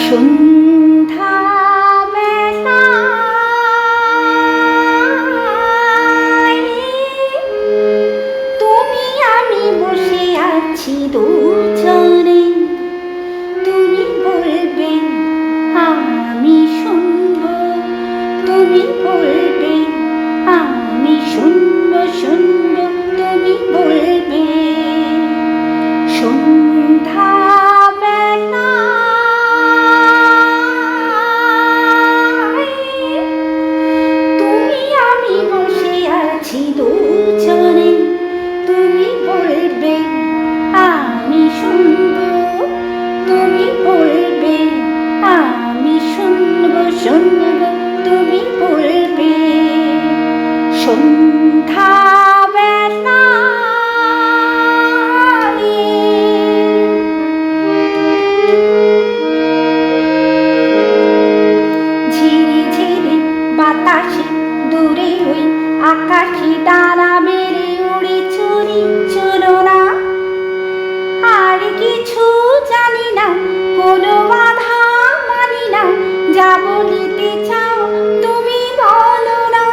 সন্ধ্যাবেলায় তুমি আমি বসে আছি দুজনে, তুমি বলবে আমি শুনব, তুমি বলবে আমি শুনব শুনব, তুমি বলবে সন্ধ্যাবেলায় তুমি আমি বসে আছি দুজনে, তুমি বলবে আমি শুনব, তুমি বলবে আমি শুনব শুনব, তুমি বলবে সন্ধ্যাবেলায়। ঝিরি ঝিরি বাতাসে দূরে ওই আকাশে ডানা মেরে উড়ে চুরি চলো না, আর কিছু জানি না, কোনো বাধা মানি না, যা বলিতে চাও তুমি বলো না।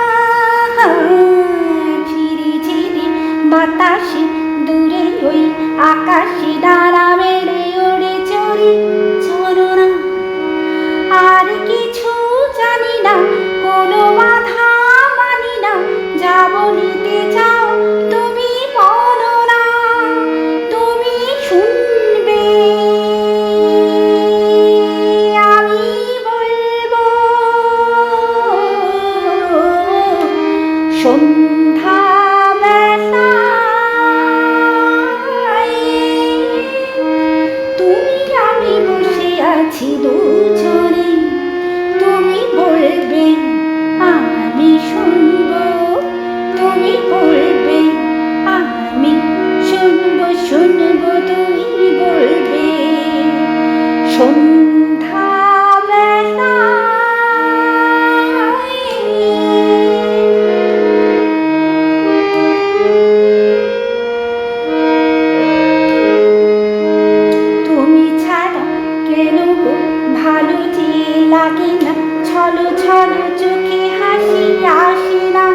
ঝিরি ঝিরি বাতাসে দূরে ওই আকাশে ডানা মেরে উড়ে চুরি চলো না, আর কিছু জানি না, কোনো বাধা মানি না, যা বলিতে চাও তুমি বলো না। তুমি শুনবে আমি বলবো সন্ধ্যাবেলায় তুমি আমি বসে আছি দুজনে, তুমি বলবে আমি শুনব, তুমি বলবে আমি শুনব শুনব, তুমি বলবে সন্ধ্যাবেলায়। তুমি ছাড়া কেন গো ভালো যে লাগে না, ছলো ছলো চোখে হাসি আসে না,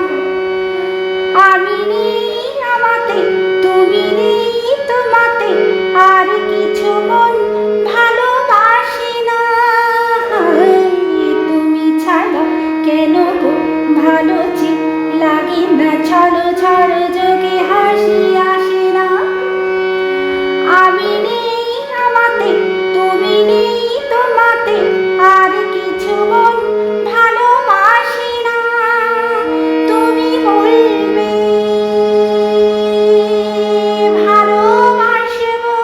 আমি নেই আমাতে, তুমি নেই তোমাতে, আর কিছু মন ভালোবাসে না। তুমি ছাড়া কেন গো ভালো যে লাগে না, ছলো ছলো চোখে হাসি আসে না, আমি নেই আমাতে, তুমি নেই তোমাতে, আর কিছু মন ভালোবাসে না। তুমি বলবে ভালোবাসবো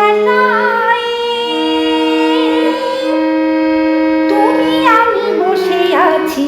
সন্ধ্যাবেলায় তুমি আমি বসে আছি